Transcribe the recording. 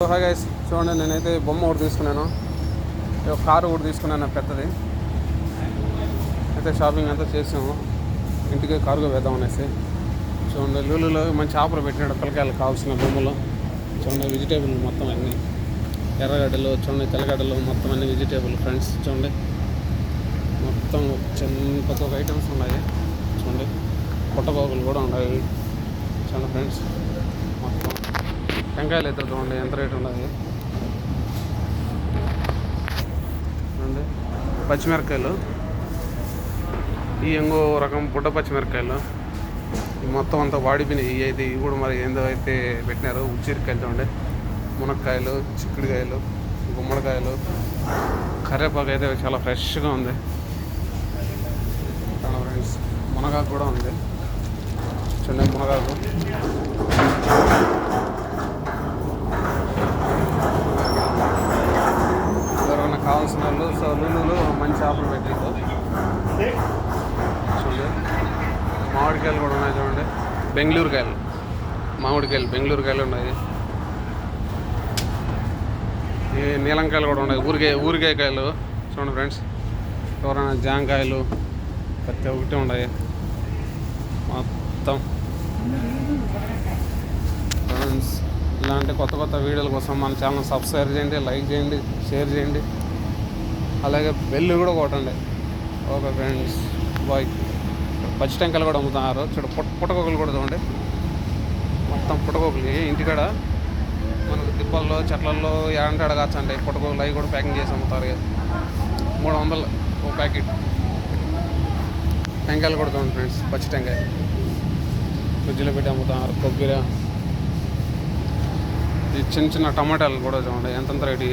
Hi guys, చూడండి నేనైతే బొమ్మ ఒకటి తీసుకున్నాను, కారు ఒకటి తీసుకున్నాను పెద్దది. అయితే షాపింగ్ అంతా చేసాము, ఇంటికి కారుగా వేద్దాం అనేసి. చూడండి లూలులో మంచి ఆఫర్ పెట్టినాడు పిల్లకాయలకు కావాల్సిన బొమ్మలు. చూడండి వెజిటేబుల్ మొత్తం అన్నీ, ఎర్రగడ్డలు చూడండి, తెల్లగడ్డలు మొత్తం అన్ని వెజిటేబుల్ ఫ్రెండ్స్. చూడండి మొత్తం ప్రతి ఒక్క ఐటమ్స్ ఉన్నాయి. చూడండి పుట్టగోగులు కూడా ఉన్నాయి. చూడండి ఫ్రెండ్స్, మొత్తం టెంకాయలు అయితే చూడండి ఎంత రేటు ఉన్నది. చూడండి పచ్చిమిరకాయలు, ఈ ఇంకో రకం బుడ్డ పచ్చిమిరకాయలు మొత్తం అంతా వాడిపోయినాయి. ఇవి అయితే ఇవి కూడా మరి ఏందో అయితే పెట్టినారు. ఉచ్చిరికాయలు చూడండి, మునక్కాయలు, చిక్కుడుకాయలు, గుమ్మడికాయలు, కరివేపాకు అయితే చాలా ఫ్రెష్గా ఉంది ఫ్రెండ్స్. మునగాకు కూడా ఉంది చూడండి, మునగాకు. ఎవరైనా కావాల్సిన వాళ్ళు లూలులో మంచి ఆఫర్ పెట్టారు. చూడండి మామిడికాయలు కూడా ఉన్నాయి. చూడండి బెంగళూరు కాయలు, బెంగళూరు కాయలు ఉన్నాయి. ఈ నీలంకాయలు కూడా ఉన్నాయి, ఊరికాయ కాయలు. చూడండి ఫ్రెండ్స్, ఎవరైనా జాంకాయలు ప్రతి ఒక్కటి ఉన్నాయి మొత్తం. ఫ్రెండ్స్, ఇలాంటి కొత్త వీడియోల కోసం మన ఛానల్ సబ్స్క్రైబ్ చేయండి, లైక్ చేయండి, షేర్ చేయండి, అలాగే బెల్ కూడా కొట్టండి. Okay friends, bye. పచ్చి టెంకాయలు కూడా అమ్ముతున్నారు. చూడు పుట్టగోకులు కూడా చూడండి, మొత్తం పుట్టగోకులు. ఇంటికాడ మనకు తిప్పల్లో చెట్లల్లో ఏడంటే అడగచ్చండి పుట్టగోకులు. అవి కూడా ప్యాకింగ్ చేసి అమ్ముతారు. 300 ఒక ప్యాకెట్. టెంకాయలు కూడా చూడండి ఫ్రెండ్స్, పచ్చి టెంకాయ ఫ్రిడ్జ్లో పెట్టి అమ్ముతున్నారు. కొబ్బరి, ఈ చిన్న టమాటాలు కూడా చూడండి ఎంతెంత రేటు.